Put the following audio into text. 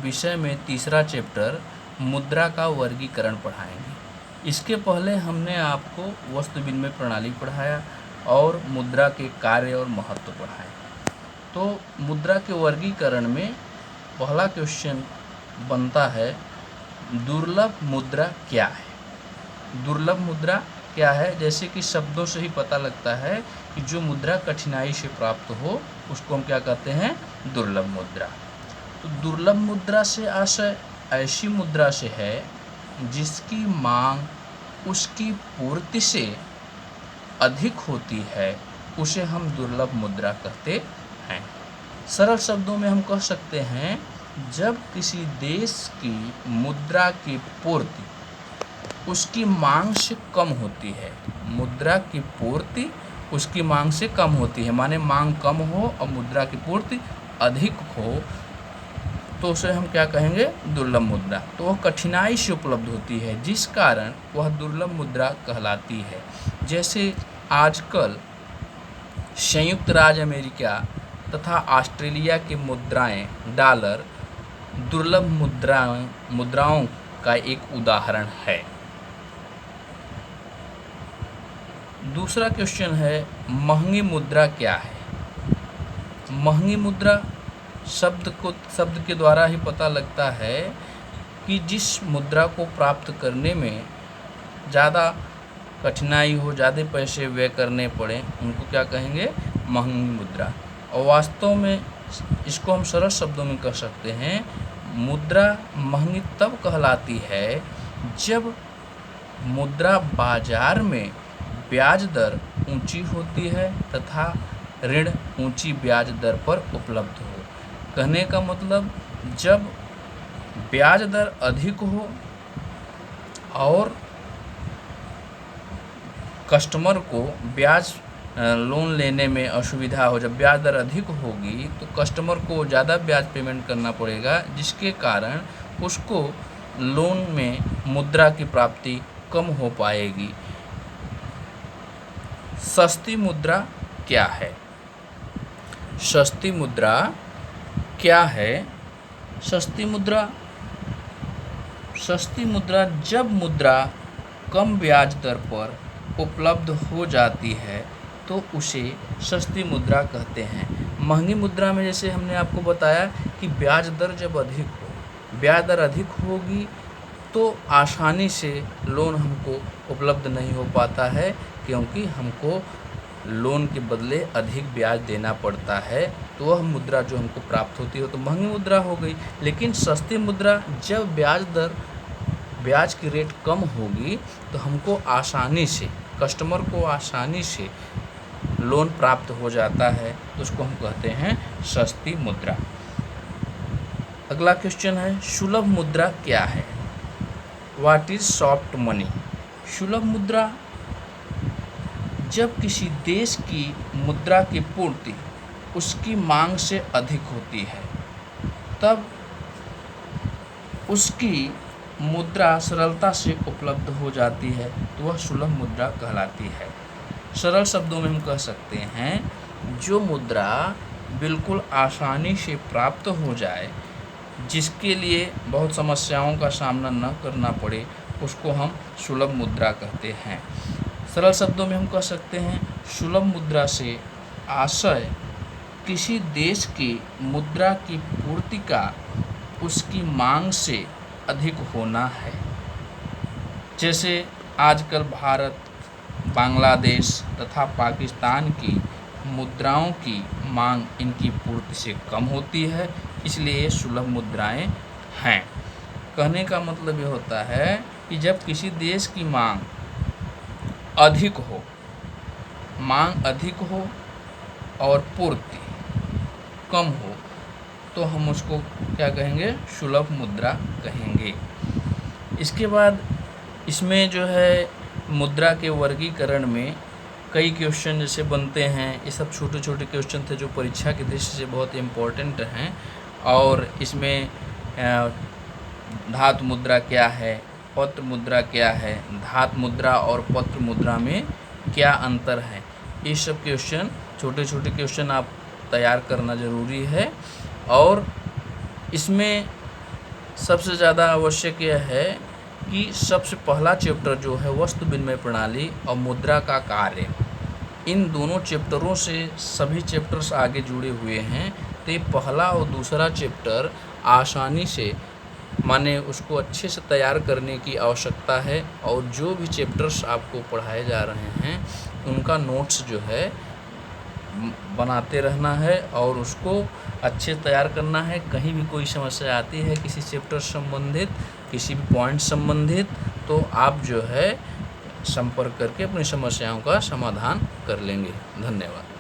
विषय में तीसरा चैप्टर मुद्रा का वर्गीकरण पढ़ाएंगे। इसके पहले हमने आपको वस्तु विनिमय प्रणाली पढ़ाया और मुद्रा के कार्य और महत्व पढ़ाए। तो मुद्रा के वर्गीकरण में पहला क्वेश्चन बनता है, दुर्लभ मुद्रा क्या है। दुर्लभ मुद्रा क्या है? जैसे कि शब्दों से ही पता लगता है कि जो मुद्रा कठिनाई से प्राप्त हो उसको हम क्या कहते हैं? दुर्लभ मुद्रा। तो दुर्लभ मुद्रा से आशय ऐसी मुद्रा से है जिसकी मांग उसकी पूर्ति से अधिक होती है, उसे हम दुर्लभ मुद्रा कहते हैं। सरल शब्दों में हम कह सकते हैं, जब किसी देश की मुद्रा की पूर्ति उसकी मांग से कम होती है, मुद्रा की पूर्ति उसकी मांग से कम होती है, माने मांग कम हो और मुद्रा की पूर्ति अधिक हो, तो उसे हम क्या कहेंगे? दुर्लभ मुद्रा। तो वह कठिनाई से उपलब्ध होती है, जिस कारण वह दुर्लभ मुद्रा कहलाती है। जैसे आजकल संयुक्त राज्य अमेरिका तथा ऑस्ट्रेलिया की मुद्राएं, डॉलर दुर्लभ मुद्राओं का एक उदाहरण है। दूसरा क्वेश्चन है, महंगी मुद्रा क्या है? महंगी मुद्रा शब्द के द्वारा ही पता लगता है कि जिस मुद्रा को प्राप्त करने में ज़्यादा कठिनाई हो, ज़्यादा पैसे व्यय करने पड़े, उनको क्या कहेंगे? महंगी मुद्रा। और वास्तव में इसको हम सरल शब्दों में कह सकते हैं, मुद्रा महंगी तब कहलाती है जब मुद्रा बाजार में ब्याज दर ऊंची होती है तथा ऋण ऊंची ब्याज दर पर उपलब्ध हो। कहने का मतलब, जब ब्याज दर अधिक हो और कस्टमर को ब्याज लोन लेने में असुविधा हो, जब ब्याज दर अधिक होगी तो कस्टमर को ज़्यादा ब्याज पेमेंट करना पड़ेगा, जिसके कारण उसको लोन में मुद्रा की प्राप्ति कम हो पाएगी। सस्ती मुद्रा क्या है? सस्ती मुद्रा क्या है? सस्ती मुद्रा जब मुद्रा कम ब्याज दर पर उपलब्ध हो जाती है तो उसे सस्ती मुद्रा कहते हैं। महंगी मुद्रा में जैसे हमने आपको बताया कि ब्याज दर जब अधिक हो, ब्याज दर अधिक होगी तो आसानी से लोन हमको उपलब्ध नहीं हो पाता है, क्योंकि हमको लोन के बदले अधिक ब्याज देना पड़ता है। तो वह मुद्रा जो हमको प्राप्त होती है तो महंगी मुद्रा हो गई। लेकिन सस्ती मुद्रा, जब ब्याज की रेट कम होगी तो हमको आसानी से, कस्टमर को आसानी से लोन प्राप्त हो जाता है, तो उसको हम कहते हैं सस्ती मुद्रा। अगला क्वेश्चन है, सुलभ मुद्रा क्या है? What is soft money? सुलभ मुद्रा जब किसी देश की मुद्रा की पूर्ति उसकी मांग से अधिक होती है, तब उसकी मुद्रा सरलता से उपलब्ध हो जाती है, तो वह सुलभ मुद्रा कहलाती है। सरल शब्दों में हम कह सकते हैं, जो मुद्रा बिल्कुल आसानी से प्राप्त हो जाए, जिसके लिए बहुत समस्याओं का सामना न करना पड़े, उसको हम सुलभ मुद्रा कहते हैं। सरल शब्दों में हम कह सकते हैं, सुलभ मुद्रा से आशय किसी देश की मुद्रा की पूर्ति का उसकी मांग से अधिक होना है। जैसे आजकल भारत, बांग्लादेश तथा पाकिस्तान की मुद्राओं की मांग इनकी पूर्ति से कम होती है, इसलिए ये सुलभ मुद्राएं हैं। कहने का मतलब ये होता है कि जब किसी देश की मांग अधिक हो और पूर्ति कम हो, तो हम उसको क्या कहेंगे? सुलभ मुद्रा कहेंगे। इसके बाद इसमें जो है मुद्रा के वर्गीकरण में कई क्वेश्चन जैसे बनते हैं। ये सब छोटे छोटे क्वेश्चन थे जो परीक्षा की दृष्टि से बहुत इम्पोर्टेंट हैं। और इसमें धातु मुद्रा क्या है, पत्र मुद्रा क्या है, धातु मुद्रा और पत्र मुद्रा में क्या अंतर है, ये सब क्वेश्चन, छोटे छोटे क्वेश्चन आप तैयार करना ज़रूरी है। और इसमें सबसे ज़्यादा आवश्यक यह है कि सबसे पहला चैप्टर जो है वस्तु विनिमय प्रणाली और मुद्रा का कार्य, इन दोनों चैप्टरों से सभी चैप्टर्स आगे जुड़े हुए हैं। तो ये पहला और दूसरा चैप्टर आसानी से, माने उसको अच्छे से तैयार करने की आवश्यकता है, और जो भी चैप्टर्स आपको पढ़ाए जा रहे हैं उनका नोट्स जो है बनाते रहना है और उसको अच्छे तैयार करना है। कहीं भी कोई समस्या आती है किसी चैप्टर संबंधित, किसी भी पॉइंट संबंधित, तो आप जो है संपर्क करके अपनी समस्याओं का समाधान कर लेंगे। धन्यवाद।